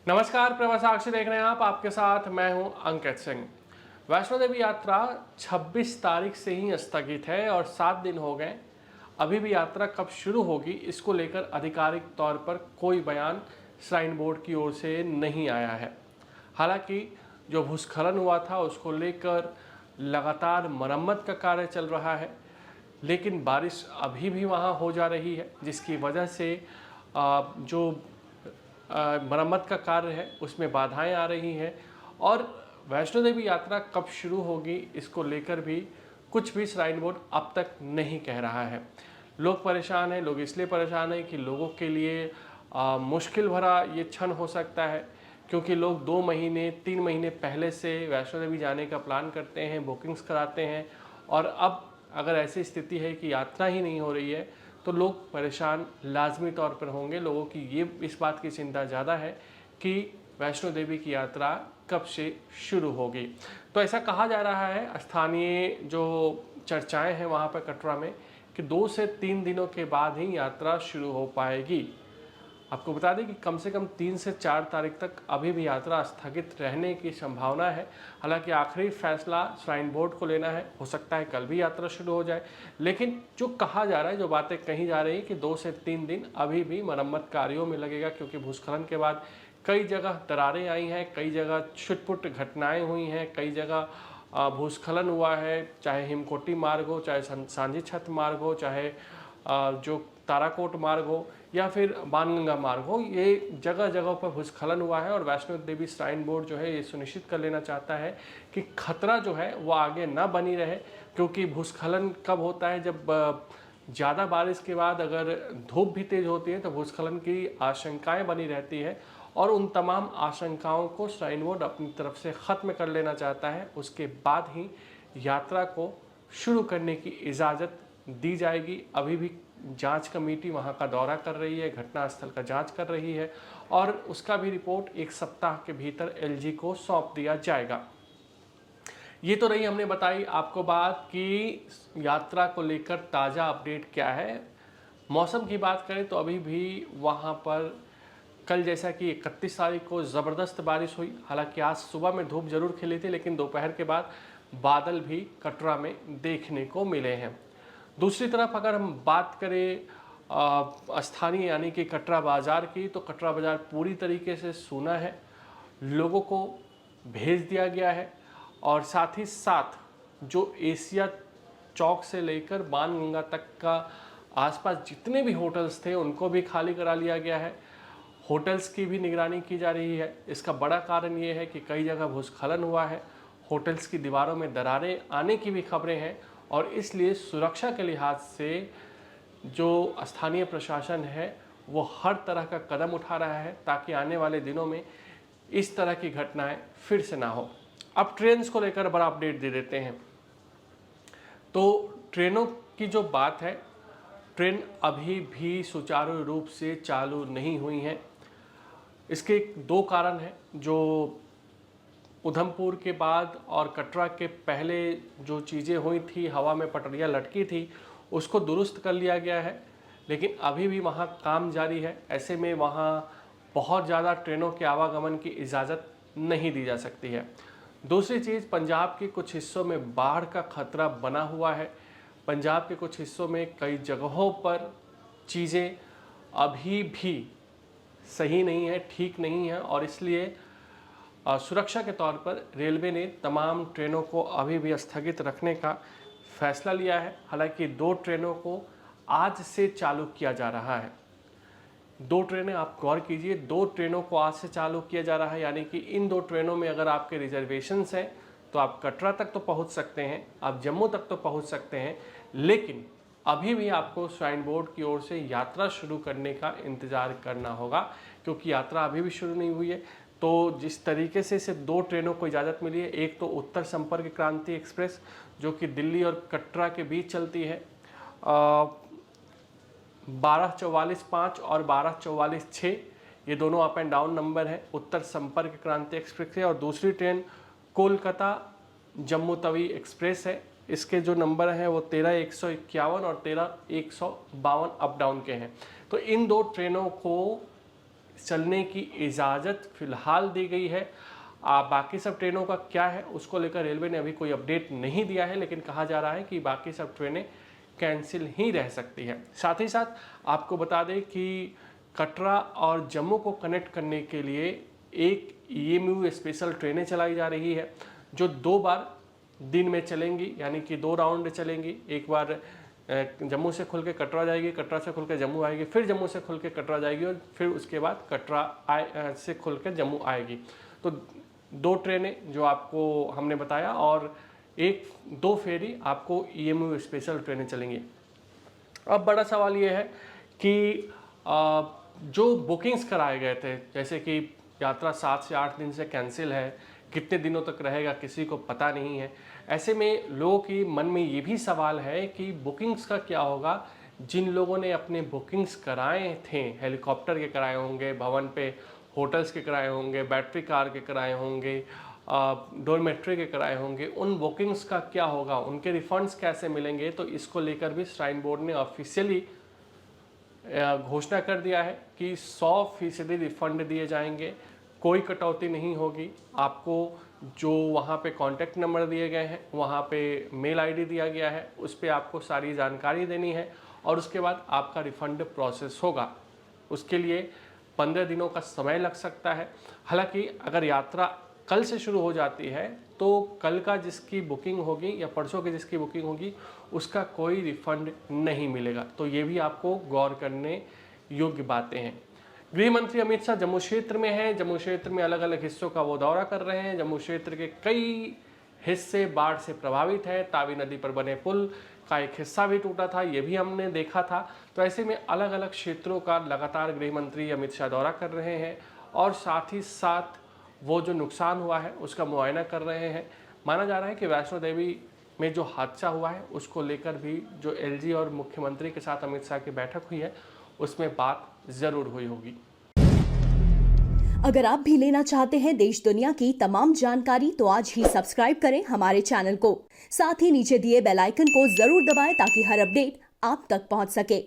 नमस्कार, प्रवास साक्षी देख रहे हैं आप। आपके साथ मैं हूं अंकित सिंह। वैष्णो देवी यात्रा 26 तारीख से ही स्थगित है और 7 दिन हो गए। अभी भी यात्रा कब शुरू होगी इसको लेकर आधिकारिक तौर पर कोई बयान श्राइन बोर्ड की ओर से नहीं आया है। हालांकि जो भूस्खलन हुआ था उसको लेकर लगातार मरम्मत का कार्य चल रहा है, लेकिन बारिश अभी भी वहाँ हो जा रही है, जिसकी वजह से जो मरम्मत का कार्य है उसमें बाधाएं आ रही हैं। और वैष्णो देवी यात्रा कब शुरू होगी इसको लेकर भी कुछ भी श्राइन बोर्ड अब तक नहीं कह रहा है। लोग परेशान हैं। लोग इसलिए परेशान हैं कि लोगों के लिए मुश्किल भरा ये क्षण हो सकता है, क्योंकि लोग 2 महीने 3 महीने पहले से वैष्णो देवी जाने का प्लान करते हैं, बुकिंग्स कराते हैं, और अब अगर ऐसी स्थिति है कि यात्रा ही नहीं हो रही है तो लोग परेशान लाजमी तौर पर होंगे। लोगों की ये इस बात की चिंता ज़्यादा है कि वैष्णो देवी की यात्रा कब से शुरू होगी। तो ऐसा कहा जा रहा है, स्थानीय जो चर्चाएं हैं वहाँ पर कटरा में, कि 2 से 3 दिनों के बाद ही यात्रा शुरू हो पाएगी। आपको बता दें कि कम से कम 3 से 4 तारीख तक अभी भी यात्रा स्थगित रहने की संभावना है। हालांकि आखिरी फैसला श्राइन बोर्ड को लेना है, हो सकता है कल भी यात्रा शुरू हो जाए, लेकिन जो कहा जा रहा है, जो बातें कही जा रही है कि 2 से 3 दिन अभी भी मरम्मत कार्यों में लगेगा, क्योंकि भूस्खलन के बाद कई जगह दरारें आई हैं, कई जगह छुटपुट घटनाएँ हुई हैं, कई जगह भूस्खलन हुआ है, चाहे हिमकोटी मार्ग हो, चाहे सांझी छत मार्ग हो, चाहे जो ताराकोट मार्ग हो या फिर बाणगंगा मार्ग हो, ये जगह जगह पर भूस्खलन हुआ है। और वैष्णो देवी श्राइन बोर्ड जो है ये सुनिश्चित कर लेना चाहता है कि खतरा जो है वो आगे ना बनी रहे, क्योंकि भूस्खलन कब होता है, जब ज़्यादा बारिश के बाद अगर धूप भी तेज़ होती है तो भूस्खलन की आशंकाएं बनी रहती है, और उन तमाम आशंकाओं को श्राइन बोर्ड अपनी तरफ से ख़त्म कर लेना चाहता है। उसके बाद ही यात्रा को शुरू करने की इजाज़त दी जाएगी। अभी भी जांच कमेटी वहां का दौरा कर रही है, घटनास्थल का जांच कर रही है, और उसका भी रिपोर्ट 1 सप्ताह के भीतर एलजी को सौंप दिया जाएगा। ये तो रही हमने बताई आपको बात कि यात्रा को लेकर ताज़ा अपडेट क्या है। मौसम की बात करें तो अभी भी वहाँ पर कल जैसा कि 31 तारीख को ज़बरदस्त बारिश हुई। हालांकि आज सुबह में धूप जरूर खिली थी, लेकिन दोपहर के बाद बादल भी कटरा में देखने को मिले हैं। दूसरी तरफ अगर हम बात करें स्थानीय यानी कि कटरा बाज़ार की, तो कटरा बाज़ार पूरी तरीके से सूना है। लोगों को भेज दिया गया है, और साथ ही साथ जो एशिया चौक से लेकर बाणगंगा तक का आसपास जितने भी होटल्स थे उनको भी खाली करा लिया गया है। होटल्स की भी निगरानी की जा रही है। इसका बड़ा कारण ये है कि कई जगह भूस्खलन हुआ है, होटल्स की दीवारों में दरारें आने की भी खबरें हैं, और इसलिए सुरक्षा के लिहाज से जो स्थानीय प्रशासन है वो हर तरह का कदम उठा रहा है, ताकि आने वाले दिनों में इस तरह की घटनाएं फिर से ना हो। अब ट्रेन को लेकर बड़ा अपडेट दे देते हैं। तो ट्रेनों की जो बात है, ट्रेन अभी भी सुचारू रूप से चालू नहीं हुई हैं। इसके 2 कारण हैं। जो उधमपुर के बाद और कटरा के पहले जो चीज़ें हुई थी, हवा में पटरियाँ लटकी थी, उसको दुरुस्त कर लिया गया है, लेकिन अभी भी वहाँ काम जारी है। ऐसे में वहाँ बहुत ज़्यादा ट्रेनों के आवागमन की इजाज़त नहीं दी जा सकती है। दूसरी चीज़, पंजाब के कुछ हिस्सों में बाढ़ का खतरा बना हुआ है। पंजाब के कुछ हिस्सों में कई जगहों पर चीज़ें अभी भी सही नहीं है, ठीक नहीं है, और इसलिए सुरक्षा के तौर पर रेलवे ने तमाम ट्रेनों को अभी भी स्थगित रखने का फैसला लिया है। हालांकि 2 ट्रेनों को आज से चालू किया जा रहा है। 2 ट्रेनें, आप गौर कीजिए, 2 ट्रेनों को आज से चालू किया जा रहा है, यानी कि इन 2 ट्रेनों में अगर आपके रिजर्वेशंस हैं तो आप कटरा तक तो पहुंच सकते हैं, आप जम्मू तक तो पहुंच सकते हैं, लेकिन अभी भी आपको श्राइन बोर्ड की ओर से यात्रा शुरू करने का इंतज़ार करना होगा, क्योंकि यात्रा अभी भी शुरू नहीं हुई है। तो जिस तरीके से सिर्फ 2 ट्रेनों को इजाज़त मिली है, एक तो उत्तर संपर्क क्रांति एक्सप्रेस जो कि दिल्ली और कटरा के बीच चलती है, 1244-5 और 1244-6, ये दोनों अप एंड डाउन नंबर है उत्तर संपर्क क्रांति एक्सप्रेस है। और दूसरी ट्रेन कोलकाता जम्मू तवी एक्सप्रेस है। इसके जो नंबर हैं वो 13-151 और 13-152 अप डाउन के हैं। तो इन 2 ट्रेनों को चलने की इजाज़त फ़िलहाल दी गई है। बाकी सब ट्रेनों का क्या है उसको लेकर रेलवे ने अभी कोई अपडेट नहीं दिया है, लेकिन कहा जा रहा है कि बाकी सब ट्रेनें कैंसिल ही रह सकती है। साथ ही साथ आपको बता दें कि कटरा और जम्मू को कनेक्ट करने के लिए एक EMU स्पेशल ट्रेनें चलाई जा रही है, जो 2 बार दिन में चलेंगी, यानी कि 2 राउंड चलेंगी। एक बार जम्मू से खुल के कटरा जाएगी, कटरा से खुल के जम्मू आएगी, फिर जम्मू से खुल के कटरा जाएगी और फिर उसके बाद कटरा से खुल के जम्मू आएगी। तो 2 ट्रेनें जो आपको हमने बताया और 2 फेरी आपको EMU स्पेशल ट्रेनें चलेंगी। अब बड़ा सवाल ये है कि जो बुकिंग्स कराए गए थे, जैसे कि यात्रा 7 से 8 दिन से कैंसिल है, कितने दिनों तक रहेगा किसी को पता नहीं है। ऐसे में लोगों की मन में ये भी सवाल है कि बुकिंग्स का क्या होगा। जिन लोगों ने अपने बुकिंग्स कराए थे, हेलीकॉप्टर के कराए होंगे, भवन पे होटल्स के कराए होंगे, बैटरी कार के कराए होंगे, डॉर्मेट्री के कराए होंगे, उन बुकिंग्स का क्या होगा, उनके रिफंड्स कैसे मिलेंगे। तो इसको लेकर भी श्राइन बोर्ड ने ऑफिशियली घोषणा कर दिया है कि 100% रिफंड दिए जाएंगे, कोई कटौती नहीं होगी। आपको जो वहाँ पे कॉन्टैक्ट नंबर दिए गए हैं, वहाँ पे मेल आईडी दिया गया है, उस पर आपको सारी जानकारी देनी है और उसके बाद आपका रिफ़ंड प्रोसेस होगा। उसके लिए 15 दिनों का समय लग सकता है। हालांकि अगर यात्रा कल से शुरू हो जाती है तो कल का जिसकी बुकिंग होगी या परसों की जिसकी बुकिंग होगी उसका कोई रिफ़ंड नहीं मिलेगा। तो ये भी आपको गौर करने योग्य बातें हैं। गृह मंत्री अमित शाह जम्मू क्षेत्र में हैं। जम्मू क्षेत्र में अलग अलग हिस्सों का वो दौरा कर रहे हैं। जम्मू क्षेत्र के कई हिस्से बाढ़ से प्रभावित हैं। तावी नदी पर बने पुल का एक हिस्सा भी टूटा था, ये भी हमने देखा था। तो ऐसे में अलग अलग क्षेत्रों का लगातार गृह मंत्री अमित शाह दौरा कर रहे हैं और साथ ही साथ वो जो नुकसान हुआ है उसका मुआयना कर रहे हैं। माना जा रहा है कि वैष्णो देवी में जो हादसा हुआ है उसको लेकर भी जो LG और मुख्यमंत्री के साथ अमित शाह की बैठक हुई है उसमें बात जरूर हुई होगी। अगर आप भी लेना चाहते हैं देश दुनिया की तमाम जानकारी तो आज ही सब्सक्राइब करें हमारे चैनल को। साथ ही नीचे दिए बेल आइकन को जरूर दबाएं ताकि हर अपडेट आप तक पहुंच सके।